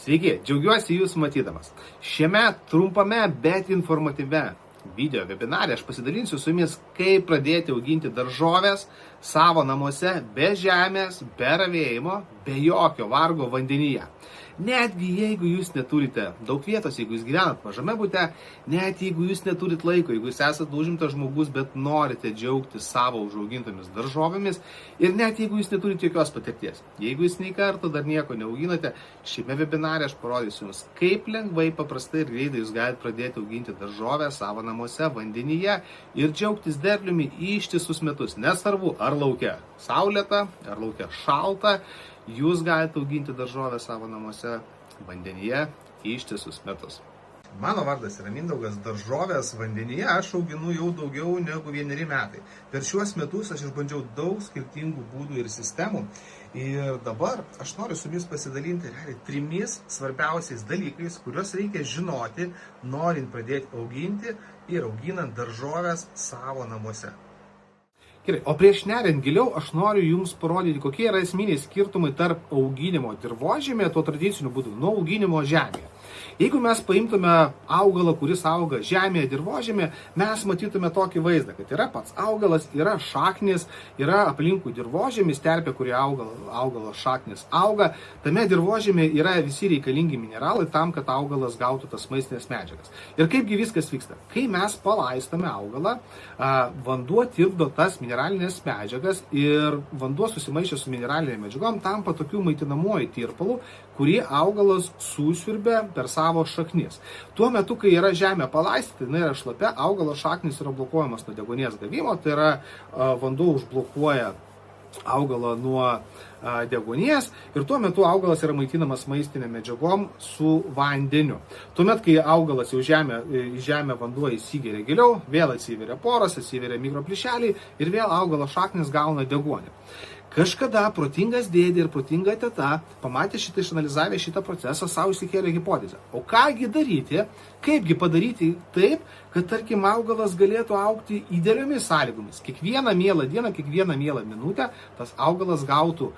Sveiki, džiaugiuosi Jūs matydamas. Šiame trumpame, bet informatyve video webinare aš pasidalinsiu su Jumis, kaip pradėti auginti daržoves savo namuose be žemės, be ravėjimo, be jokio vargo vandenyje. Netgi jeigu Jūs neturite daug vietos, jeigu Jūs gyvenat mažame bute, net jeigu Jūs neturit laiko, jeigu Jūs esate užimtas žmogus, bet norite džiaugtis savo užaugintomis daržovėmis ir net jeigu Jūs neturite jokios patirties, jeigu Jūs nei karto dar nieko neauginate, šiame webinare aš parodysiu Jums, kaip lengvai, paprastai ir greitai Jūs galite pradėti auginti daržovę savo namuose, vandenyje ir džiaugtis derliumi ištisus metus. Nesvarbu, ar laukia saulėta, ar laukia šalta, Jūs galite auginti daržovę savo namuose, vandenyje ištisus metus. Mano vardas yra Mindaugas, daržovės vandenyje aš auginu jau daugiau negu 1 metai. Per šiuos metus aš išbandžiau daug skirtingų būdų ir sistemų. Ir dabar aš noriu su Jumis pasidalinti 3 svarbiausiais dalykais, kuriuos reikia žinoti, norint pradėti auginti ir auginant daržovės savo namuose. Gerai, o prieš neriant giliau, aš noriu Jums parodyti, kokie yra esminiai skirtumai tarp auginimo dirvožemėje, tuo tradiciniu būdu, nuo auginimo žemėje. Jeigu mes paimtume augalą, kuris auga žemėje, dirvožemėje, mes matytume tokį vaizdą, kad yra pats augalas, yra šaknis, yra aplinkui dirvožemis, terpė, kurie augalo šaknis auga. Tame dirvožemėje yra visi reikalingi mineralai tam, kad augalas gautų tas maistinės medžiagas. Ir kaipgi viskas vyksta? Kai mes palaistome augalą, vanduo tirpdo tas mineralinės medžiagas ir vanduo susimaišę su mineralinėm medžiagom tampa tokiu maitinamuoju tirpalu, kurį augalas susiurbia per savo šaknis. Tuo metu, kai yra žemė palaistyta, jinai yra šlapia, augalo šaknis yra blokuojamas nuo deguonies gavimo, tai yra vanduo užblokuoja augalą nuo deguonies ir tuo metu augalas yra maitinamas maistinėm medžiagom su vandeniu. Tuomet, kai augalas jau į žemę vanduo įsigeria giliau, vėl atsiveria poros, atsiveria mikroplyšeliai ir vėl augalo šaknis gauna deguonį. Kažkada protingas dėdė ir protinga teta pamatė šitą, išanalizavę šitą procesą, savo išsikėlė hipotezę. O kągi daryti, kaipgi padaryti taip, kad tarkim augalas galėtų augti idealiomis sąlygomis. Kiekvieną mielą dieną, kiekvieną mielą minutę tas augalas gautų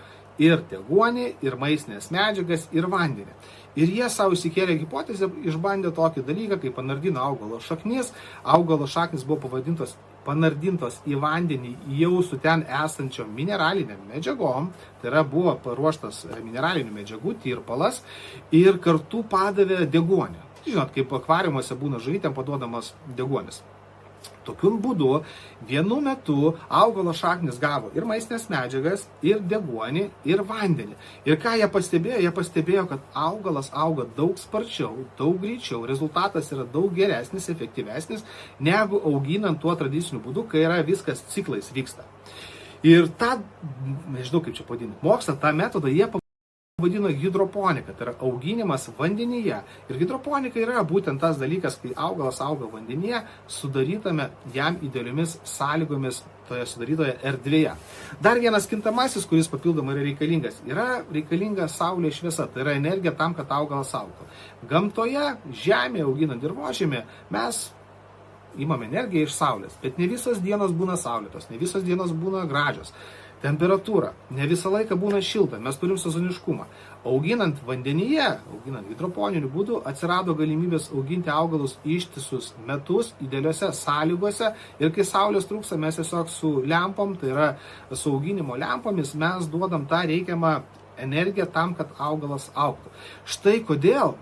ir deguonį, ir maistinės medžiagas, ir vandenį. Ir jie savo išsikėlė hipotezę, išbandė tokį dalyką, kaip panardino augalo šaknis. Augalo šaknis buvo panardintos į vandenį jau su ten esančiom mineraliniam medžiagom, tai yra buvo paruoštas mineralinių medžiagų tirpalas ir kartu padavė deguonį. Žinot, kaip akvariumuose būna žuvytėm paduodamas deguonis. Tokiu būdu vienu metu augalo šaknis gavo ir maistinės medžiagas, ir deguonį, ir vandenį. Ir ką jie pastebėjo? Jie pastebėjo, kad augalas auga daug sparčiau, daug greičiau, rezultatas yra daug geresnis, efektyvesnis, negu auginant tuo tradiciniu būdu, kai yra viskas ciklais vyksta. Ir tą, nežinau kaip čia pavadinti, mokslą, tą metodą jie vadino hidroponika, tai yra auginimas vandenyje. Ir hidroponika yra būtent tas dalykas, kai augalas auga vandenyje, sudarytame jam idealiomis sąlygomis toje sudarytoje erdvėje. Dar vienas kintamasis, kuris papildomai yra reikalingas, yra reikalinga saulės šviesa, tai yra energija tam, kad augalas augtų. Gamtoje, žemėje, auginant dirvožemį, mes imame energiją iš saulės, bet ne visos dienos būna saulėtos, ne visos dienos būna gražios. Temperatūra ne visą laiką būna šilta, mes turim sezoniškumą. Auginant vandenyje, auginant hidroponiniu būdu, atsirado galimybės auginti augalus ištisus metus idealiose sąlygose ir kai saulės trūksta, mes tiesiog su lempom, tai yra su auginimo lempomis, mes duodam tą reikiamą energiją tam, kad augalas augtų. Štai kodėl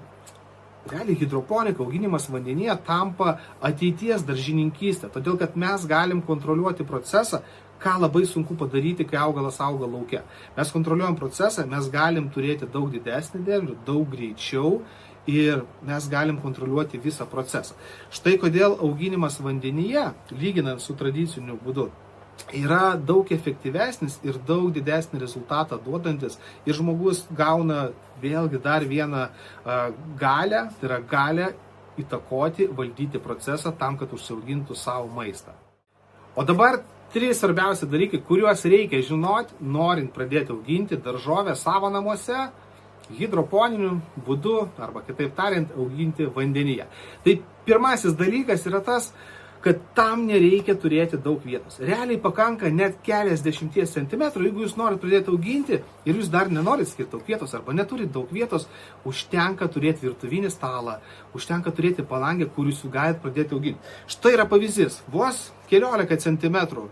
realiai hidroponika, auginimas vandenyje tampa ateities daržininkystė, todėl kad mes galim kontroliuoti procesą, ką labai sunku padaryti, kai augalas auga lauke. Mes kontroliuojam procesą, mes galim turėti daug didesnį derlių, daug greičiau ir mes galim kontroliuoti visą procesą. Štai kodėl auginimas vandenyje, lyginant su tradiciniu būdu, yra daug efektyvesnis ir daug didesnį rezultatą duodantis ir žmogus gauna vėlgi dar vieną galią, tai yra galią įtakoti, valdyti procesą tam, kad užsiaugintų savo maistą. O dabar 3 svarbiausi dalykai, kuriuos reikia žinoti, norint pradėti auginti daržovę savo namuose, hidroponiniu būdu, arba kitaip tariant, auginti vandenyje. Tai pirmasis dalykas yra tas, kad tam nereikia turėti daug vietos. Realiai pakanka net keliasdešimties centimetrų, jeigu jūs norite pradėti auginti ir jūs dar nenorite skirti daug vietos arba neturite daug vietos, užtenka turėti virtuvinį stalą, užtenka turėti palangę, kur jūs galite pradėti auginti. Štai yra pavyzdys, vos keliolika centimetrų.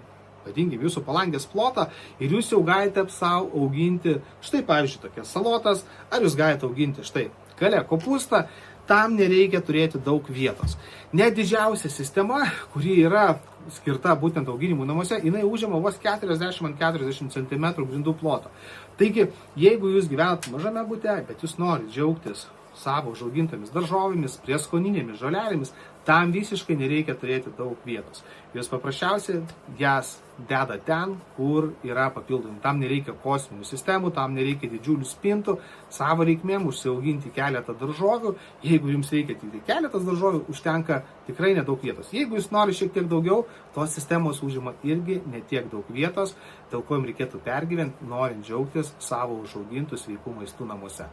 Vadinkim jūsų palangės plotą ir jūs jau galite savo auginti štai, pavyzdžiui, tokias salotas, ar jūs galite auginti štai kalė kopūstą, tam nereikia turėti daug vietos. Net didžiausia sistema, kuri yra skirta būtent auginimų namuose, jinai užima vos 40x40 cm grindų ploto. Taigi, jeigu jūs gyvenat mažame bute, bet jūs norite džiaugtis savo užaugintomis daržovėmis, prieskoninėmis žolelėmis, tam visiškai nereikia turėti daug vietos. Jūs paprasčiausiai jas deda ten, kur yra papildomi. Tam nereikia kosminių sistemų, tam nereikia didžiulių spintų, savo reikmėm užsiauginti keletą daržovių. Jeigu jums reikia tik keletas daržovių, užtenka tikrai nedaug vietos. Jeigu jūs norite šiek tiek daugiau, tos sistemos užima irgi netiek daug vietos, dėl ko jums reikėtų pergyventi, norint džiaugtis savo užaugintų sveikų maistų namuose.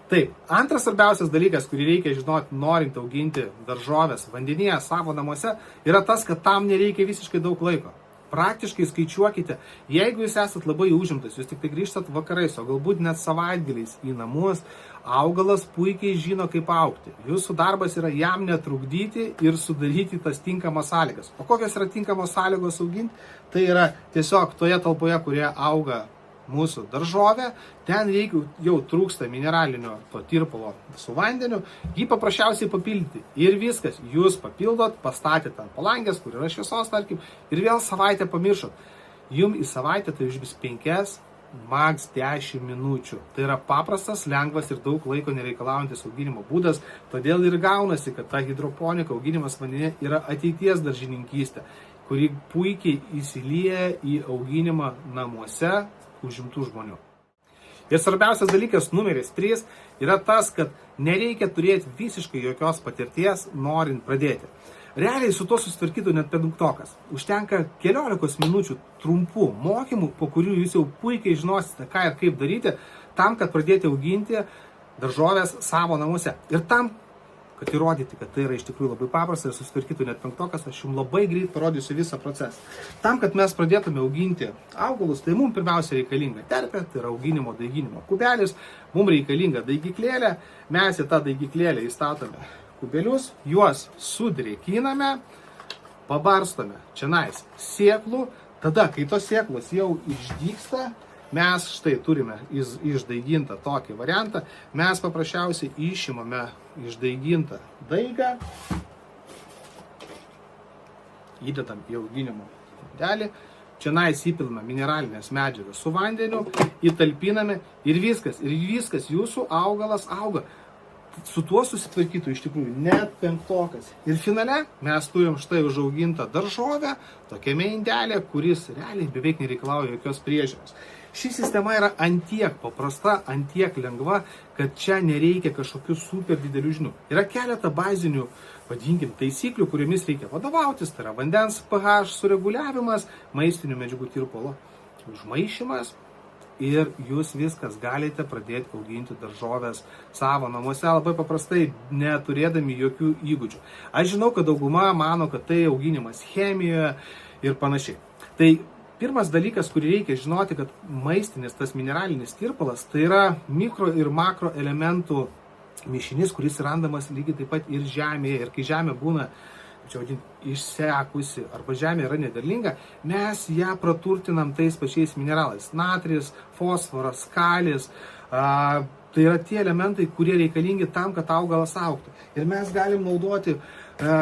Taip, antras svarbiausias dalykas, kurį reikia žinoti, norint auginti daržovės vandenyje savo namuose, yra tas, kad tam nereikia visiškai daug laiko. Praktiškai skaičiuokite, jeigu jūs esat labai užimtas, jūs tik tai grįžtat vakarais, o galbūt net savaitgaliais į namus, augalas puikiai žino, kaip augti. Jūsų darbas yra jam netrukdyti ir sudaryti tas tinkamas sąlygas. O kokios yra tinkamos sąlygos auginti? Tai yra tiesiog toje talpoje, kurioje auga mūsų daržovė, ten reikia jau trūksta mineralinio to tirpalo su vandeniu, jį paprasčiausiai papildyti. Ir viskas, jūs papildot, pastatėte ant palangės, kur yra šviesos, tarkim, ir vėl savaitę pamiršot. Jums į savaitę tai užbis 5, maks 10 minučių. Tai yra paprastas, lengvas ir daug laiko nereikalaujantis auginimo būdas, todėl ir gaunasi, kad ta hidroponika auginimas vandenyje yra ateities daržininkystė, kuri puikiai įsilieja į auginimą namuose užimtų žmonių. Ir svarbiausias dalykas numeris 3 yra tas, kad nereikia turėti visiškai jokios patirties, norint pradėti. Realiai su to susitvarkytų net peduktokas. Užtenka keliolikos minučių trumpų mokymų, po kurių jūs jau puikiai žinosite, ką ir kaip daryti, tam, kad pradėti auginti daržovės savo namuose. Ir tam, kad įrodyti, kad tai yra iš tikrųjų labai paprasta ir susitvarkytų net penktokas, aš jums labai greit parodysiu visą procesą. Tam, kad mes pradėtume auginti augalus, tai mums pirmiausia reikalinga terpė, tai yra auginimo daiginimo kubelis, mums reikalinga daigyklėlė, mes į tą daigyklėlę įstatome kubelius, juos sudrėkiname, pabarstome čionais sėklų, tada, kai tos sėklos jau išdygsta, mes štai turime išdaigintą tokį variantą, mes paprasčiausiai išimame išdaigintą daigą, įdedam į auginimo indelį, čionais įpilame mineralinės medžiagas su vandeniu, įtalpiname ir viskas, jūsų augalas auga. Su tuo susitvarkytų iš tikrųjų net penktokas. Ir finale mes turim štai užaugintą daržovę, tokiame indelė, kuris realiai beveik nereikalauja jokios priežiūros. Ši sistema yra antiek paprasta, antiek lengva, kad čia nereikia kažkokių super didelių žinių. Yra keletą bazinių, vadinkim, taisyklių, kuriomis reikia vadovautis. Tai yra vandens pH sureguliavimas, maistinių medžiagų tirpalo užmaišymas. Ir jūs viskas galite pradėti auginti daržovės savo namuose labai paprastai, neturėdami jokių įgūdžių. Aš žinau, kad dauguma mano, kad tai auginimas chemijoje ir panašiai. Tai pirmas dalykas, kurį reikia žinoti, kad maistinis, tas mineralinis tirpalas, tai yra mikro ir makro elementų mišinys, kuris randamas lygiai taip pat ir žemėje. Ir kai žemė būna išsekusi arba žemė yra nederlinga, mes ją praturtinam tais pačiais mineralais. Natris, fosforas, kalis, tai yra tie elementai, kurie reikalingi tam, kad augalas augtų. Ir mes galim naudoti,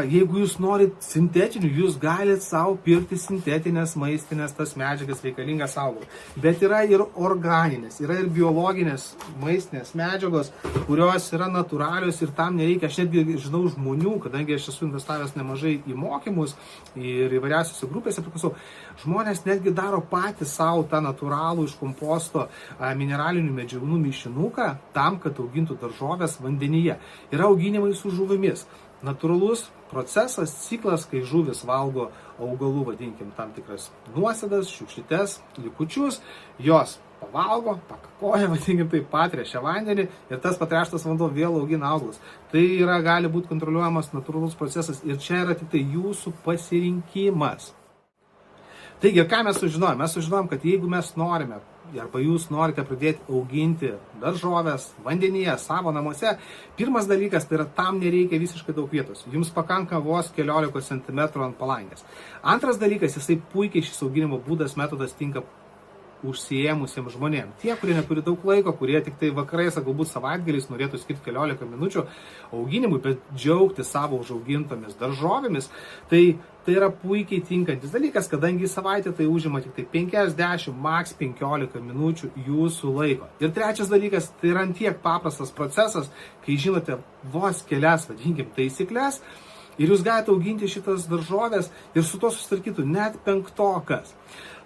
jeigu jūs norit sintetinių, jūs galit savo pirkti sintetinės maistinės tas medžiagas reikalingas augalui. Bet yra ir organinės, yra ir biologinės maistinės medžiagos, kurios yra natūralios ir tam nereikia. Aš netgi žinau žmonių, kadangi aš esu investavęs nemažai į mokymus ir įvairiausiose grupėse priklausau, žmonės netgi daro patys savo tą natūralų iš komposto mineralinių medžiagų mišinuką tam, kad augintų daržovės vandenyje. Yra auginimai su žuvimis. Natūralus procesas, ciklas, kai žuvis valgo augalų, vadinkim, tam tikras nuosėdas, šiukšlytes, likučius, jos pavalgo, pakakoja, vadinkim tai, patrešia vandenį ir tas patreštas vanduo vėl augina augalus. Tai gali būti kontroliuojamas natūralus procesas ir čia yra tik tai jūsų pasirinkimas. Taigi, ką mes sužinojom? Mes sužinojom, kad jeigu mes norime, arba jūs norite pradėti auginti daržoves vandenyje savo namuose, pirmas dalykas, tai yra tam nereikia visiškai daug vietos. Jums pakanka vos 15 cm ant palangės. Antras dalykas, jisai puikiai šis auginimo būdas, metodas tinka užsiėmusiems žmonėms. Tie, kurie neturi daug laiko, kurie tik tai vakarais, galbūt savaitgaliais norėtų skirti 15 minučių auginimui, bet džiaugti savo užaugintomis daržovėmis, tai yra puikiai tinkantis dalykas, kadangi savaitę tai užima tik tai 50, maks 15 minučių jūsų laiko. Ir trečias dalykas, tai yra tiek paprastas procesas, kai žinote vos kelias, vadinkim, taisyklės, ir jūs galite auginti šitas daržovės ir su to susitvarkytų net 5.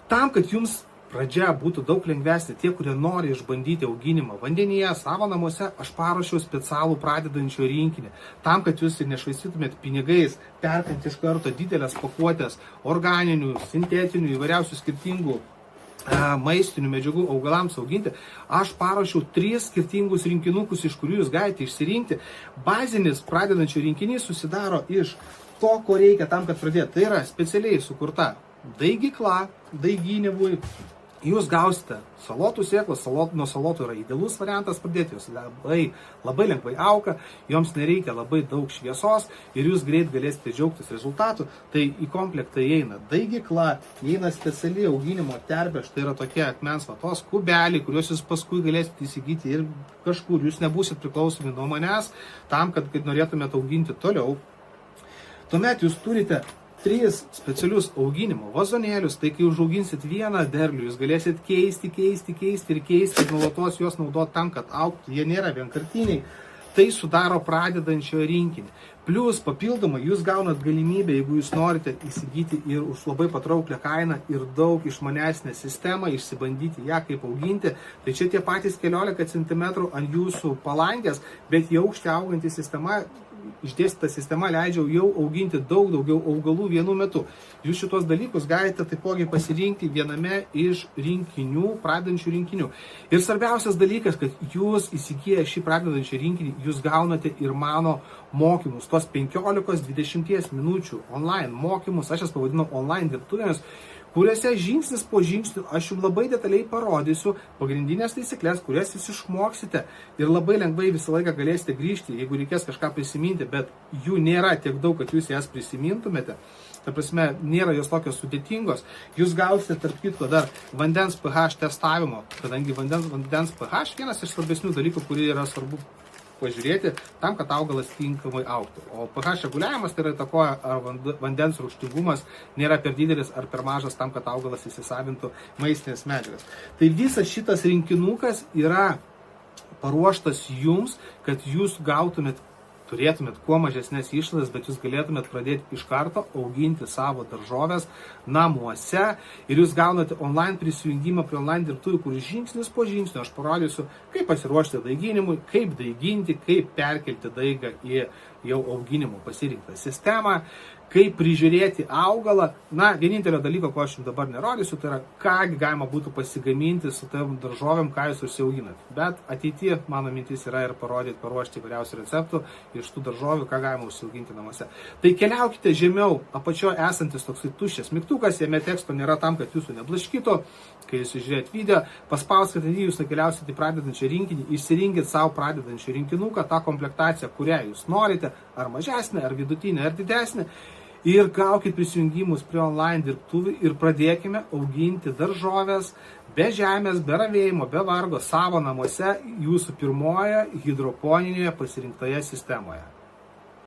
Tam, kad jums pradžia būtų daug lengvesnė, tie, kurie nori išbandyti auginimą vandenyje, savo namuose, aš paruošiau specialų pradedančio rinkinį. Tam, kad jūs ir nešvaistytumėt pinigais, perkant iš karto didelės pakuotės organinių, sintetinių, įvairiausių skirtingų maistinių medžiagų augalams auginti, aš paruošiau 3 skirtingus rinkinukus, iš kurių jūs galite išsirinkti. Bazinis pradedančio rinkinys susidaro iš to, ko reikia tam, kad pradėti. Tai yra specialiai sukurta daigykla, daiginimui. Jūs gausite salotų sėklas, nuo salotų yra idealus variantas pradėti, jos labai lengvai auga, joms nereikia labai daug šviesos ir jūs greit galėsite džiaugtis rezultatu. Tai į komplektą įeina daigykla, įeina speciali auginimo terpė, štai yra tokie akmens vatos kubeliai, kuriuos jūs paskui galėsite įsigyti ir kažkur, jūs nebūsit priklausomi nuo manęs, tam, kad norėtumėte auginti toliau. Tuomet jūs turite 3 specialius auginimo vazonėlius, tai kai užauginsit vieną derlių, jūs galėsit keisti ir nuolatos juos naudoti tam, kad augtų, jie nėra vienkartiniai, tai sudaro pradedančio rinkinį. Plius papildomai jūs gaunat galimybę, jeigu jūs norite įsigyti ir už labai patrauklę kainą ir daug išmanesnę sistemą, išsibandyti ją, kaip auginti, tai čia tie patys 15 cm ant jūsų palangės, bet į aukštį auganti sistema, išdėstyta sistema leidžia jau auginti daug daugiau augalų vienu metu. Jūs šitos dalykus galite taipogi pasirinkti viename iš rinkinių, pradedančių rinkinių. Ir svarbiausias dalykas, kad jūs įsigiję šį pradedančią rinkinį, jūs gaunate ir mano mokymus, tos 15-20 minučių online mokymus, aš jas pavadinu online dirbtuvėmis, kuriuose žingsnis po žingsnių aš jums labai detaliai parodysiu pagrindinės taisyklės, kurias jūs išmoksite ir labai lengvai visą laiką galėsite grįžti, jeigu reikės kažką prisiminti, bet jų nėra tiek daug, kad jūs jas prisimintumėte. Ta prasme, nėra jos tokios sudėtingos. Jūs gausite, tarp kitko, dar vandens pH testavimo, kadangi vandens pH vienas iš svarbesnių dalykų, kurį yra svarbu pažiūrėti tam, kad augalas tinkamai augtų. O pH reguliavimas tai yra įtakoja, ar vandens rūgštingumas nėra per didelis ar per mažas tam, kad augalas įsisavintų maistinės medžiagas. Tai visas šitas rinkinukas yra paruoštas jums, kad jūs turėtumėt kuo mažesnės išlaidas, bet jūs galėtumėt pradėti iš karto auginti savo daržoves namuose ir jūs gaunate online prisijungimą prie online dirbtuvių, kur žingsnis po žingsnio aš parodysiu, kaip pasiruošti daiginimui, kaip daiginti, kaip perkelti daigą į jau auginimo pasirinktą sistemą, kaip prižiūrėti augalą. Na, vienintelio dalyko, ko aš jums dabar nerodysiu, tai yra, ką galima būtų pasigaminti su tam daržovėm, ką jūs užsiauginat. Bet ateityje mano mintis yra ir paruošti įvairiausių receptų iš tų daržovių, ką galima užsiauginti namuose. Tai keliaukite žemiau, apačioje esantis toksai tuščias mygtukas, jame teksto nėra tam, kad jūsų neblaškytų. Kai jūs žiūrėt video, paspauskite jį, jūs nukeliausite į pradedančią rinkinį, išsirinkit savo pradedančią rinkinuką, tą komplektaciją, kurią jūs norite, ar mažesnė, ar vidutinė, ar didesnė. Ir gaukit prisijungimus prie online dirbtuvių ir pradėkime auginti daržovės be žemės, be ravėjimo, be vargo savo namuose jūsų pirmoje hidroponinėje pasirinktoje sistemoje.